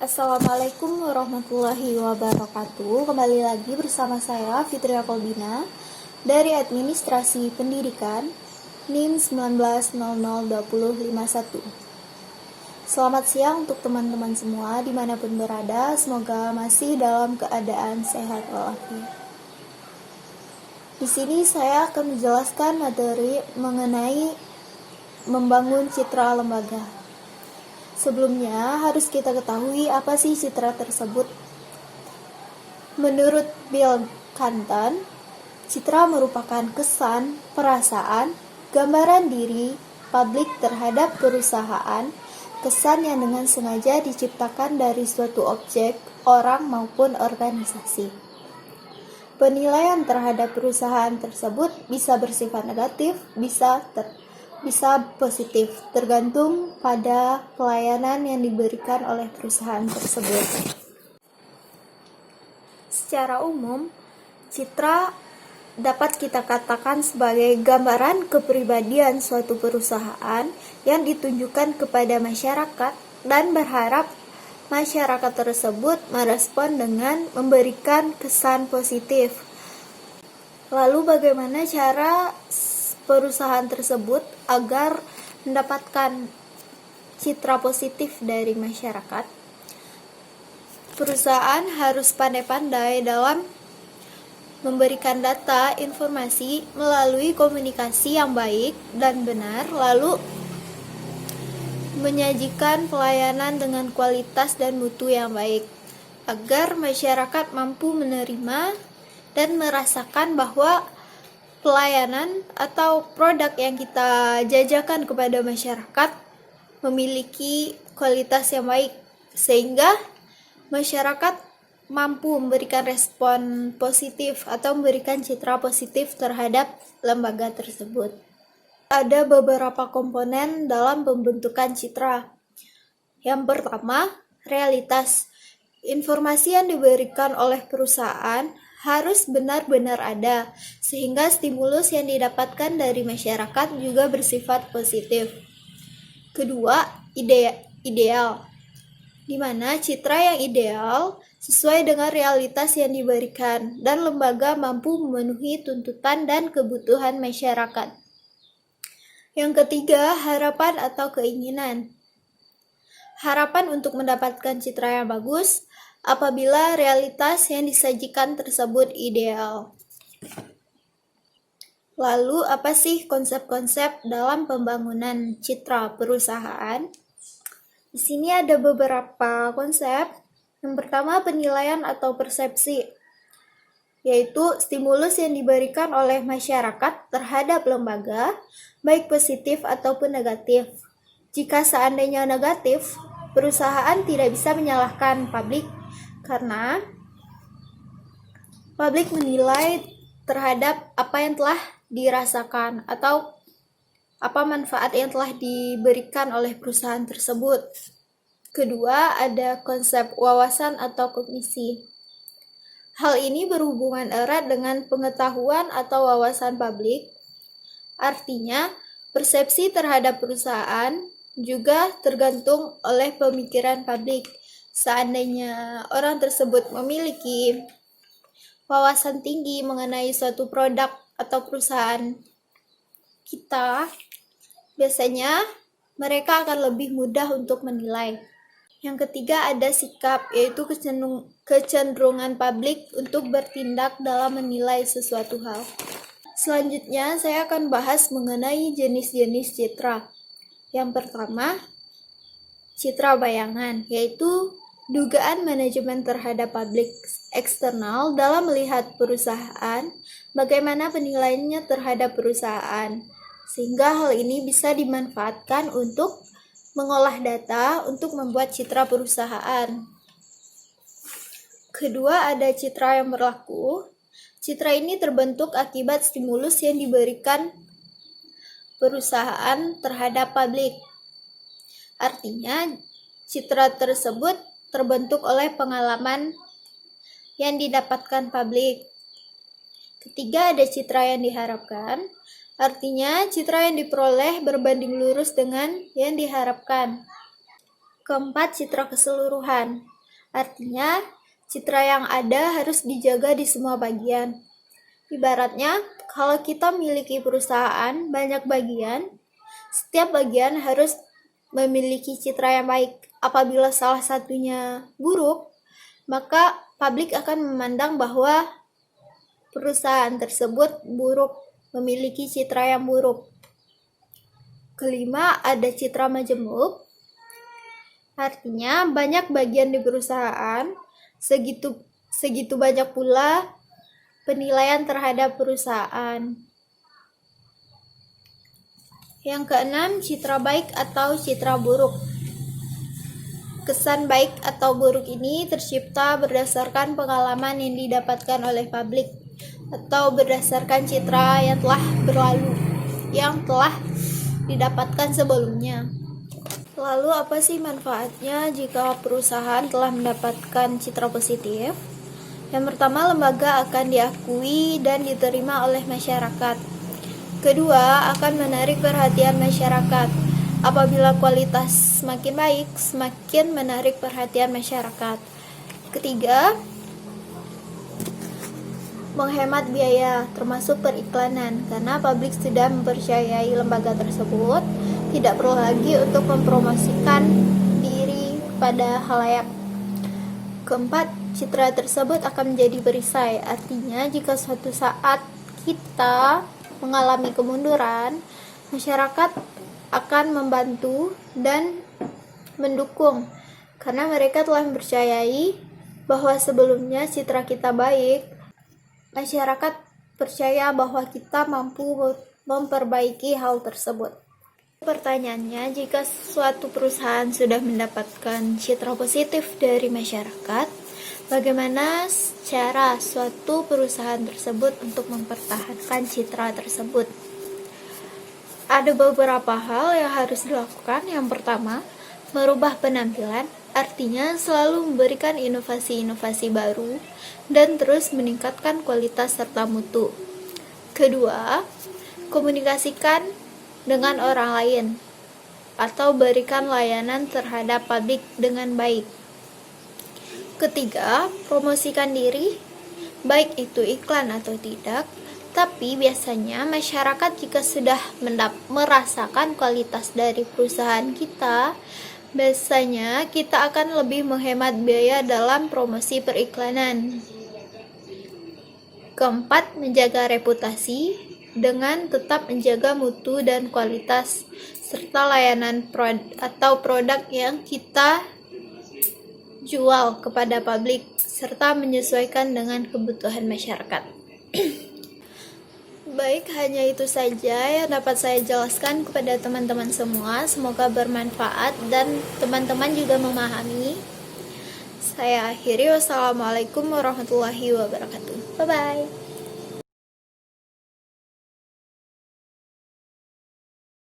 Assalamualaikum warahmatullahi wabarakatuh. Kembali lagi bersama saya Fitria Kolbina dari Administrasi Pendidikan NIM 19002051. Selamat siang untuk teman-teman semua dimanapun berada. Semoga masih dalam keadaan sehat walafiat. Di sini saya akan menjelaskan materi mengenai membangun citra lembaga. Sebelumnya, harus kita ketahui apa sih citra tersebut. Menurut Bill Canton, citra merupakan kesan, perasaan, gambaran diri publik terhadap perusahaan, kesan yang dengan sengaja diciptakan dari suatu objek, orang maupun organisasi. Penilaian terhadap perusahaan tersebut bisa bersifat negatif, bisa positif, tergantung pada pelayanan yang diberikan oleh perusahaan tersebut. Secara umum, citra dapat kita katakan sebagai gambaran kepribadian suatu perusahaan yang ditunjukkan kepada masyarakat dan berharap masyarakat tersebut merespon dengan memberikan kesan positif. Lalu bagaimana cara perusahaan tersebut agar mendapatkan citra positif dari masyarakat? Perusahaan harus pandai-pandai dalam memberikan data, informasi melalui komunikasi yang baik dan benar, lalu menyajikan pelayanan dengan kualitas dan mutu yang baik, agar masyarakat mampu menerima dan merasakan bahwa pelayanan atau produk yang kita jajakan kepada masyarakat memiliki kualitas yang baik, sehingga masyarakat mampu memberikan respon positif atau memberikan citra positif terhadap lembaga tersebut. Ada beberapa komponen dalam pembentukan citra. Yang pertama, realitas. Informasi yang diberikan oleh perusahaan harus benar-benar ada, sehingga stimulus yang didapatkan dari masyarakat juga bersifat positif. Kedua, ideal, di mana citra yang ideal sesuai dengan realitas yang diberikan dan lembaga mampu memenuhi tuntutan dan kebutuhan masyarakat. Yang ketiga, harapan atau keinginan. Harapan untuk mendapatkan citra yang bagus apabila realitas yang disajikan tersebut ideal. Lalu, apa sih konsep-konsep dalam pembangunan citra perusahaan? Di sini ada beberapa konsep. Yang pertama, penilaian atau persepsi, yaitu stimulus yang diberikan oleh masyarakat terhadap lembaga, baik positif ataupun negatif. Jika seandainya negatif, perusahaan tidak bisa menyalahkan publik karena publik menilai terhadap apa yang telah dirasakan atau apa manfaat yang telah diberikan oleh perusahaan tersebut. Kedua, ada konsep wawasan atau kognisi. Hal ini berhubungan erat dengan pengetahuan atau wawasan publik. Artinya, persepsi terhadap perusahaan juga tergantung oleh pemikiran publik. Seandainya orang tersebut memiliki wawasan tinggi mengenai suatu produk atau perusahaan kita, biasanya mereka akan lebih mudah untuk menilai. Yang ketiga, ada sikap, yaitu kecenderungan publik untuk bertindak dalam menilai sesuatu hal. Selanjutnya, saya akan bahas mengenai jenis-jenis citra. Yang pertama, citra bayangan, yaitu dugaan manajemen terhadap publik eksternal dalam melihat perusahaan, bagaimana penilaiannya terhadap perusahaan, sehingga hal ini bisa dimanfaatkan untuk mengolah data untuk membuat citra perusahaan. Kedua, ada citra yang berlaku. Citra ini terbentuk akibat stimulus yang diberikan perusahaan terhadap publik. Artinya, citra tersebut terbentuk oleh pengalaman yang didapatkan publik. Ketiga, ada citra yang diharapkan. Artinya, citra yang diperoleh berbanding lurus dengan yang diharapkan. Keempat, citra keseluruhan. Artinya, citra yang ada harus dijaga di semua bagian. Ibaratnya, kalau kita memiliki perusahaan banyak bagian, setiap bagian harus memiliki citra yang baik. Apabila salah satunya buruk, maka publik akan memandang bahwa perusahaan tersebut buruk, memiliki citra yang buruk. Kelima, ada citra majemuk. Artinya, banyak bagian di perusahaan, segitu banyak pula penilaian terhadap perusahaan. Yang keenam, citra baik atau citra buruk. Kesan baik atau buruk ini tercipta berdasarkan pengalaman yang didapatkan oleh publik atau berdasarkan citra yang telah berlalu, yang telah didapatkan sebelumnya. Lalu apa sih manfaatnya jika perusahaan telah mendapatkan citra positif? Yang pertama, lembaga akan diakui dan diterima oleh masyarakat. Kedua, akan menarik perhatian masyarakat. Apabila kualitas semakin baik, semakin menarik perhatian masyarakat. Ketiga, menghemat biaya, termasuk periklanan, karena publik sudah mempercayai lembaga tersebut, tidak perlu lagi untuk mempromosikan diri pada khalayak. Keempat, citra tersebut akan menjadi perisai. Artinya, jika suatu saat kita mengalami kemunduran, masyarakat akan membantu dan mendukung, karena mereka telah mempercayai bahwa sebelumnya citra kita baik. Masyarakat percaya bahwa kita mampu memperbaiki hal tersebut. Pertanyaannya, jika suatu perusahaan sudah mendapatkan citra positif dari masyarakat, bagaimana cara suatu perusahaan tersebut untuk mempertahankan citra tersebut? Ada beberapa hal yang harus dilakukan. Yang pertama, merubah penampilan, artinya selalu memberikan inovasi-inovasi baru dan terus meningkatkan kualitas serta mutu. Kedua, komunikasikan dengan orang lain atau berikan layanan terhadap publik dengan baik. Ketiga, promosikan diri, baik itu iklan atau tidak. Tapi biasanya masyarakat jika sudah merasakan kualitas dari perusahaan kita, biasanya kita akan lebih menghemat biaya dalam promosi periklanan. Keempat, menjaga reputasi dengan tetap menjaga mutu dan kualitas serta layanan produk yang kita jual kepada publik serta menyesuaikan dengan kebutuhan masyarakat. Baik, hanya itu saja yang dapat saya jelaskan kepada teman-teman semua. Semoga bermanfaat dan teman-teman juga memahami. Saya akhiri. Wassalamualaikum warahmatullahi wabarakatuh. Bye-bye.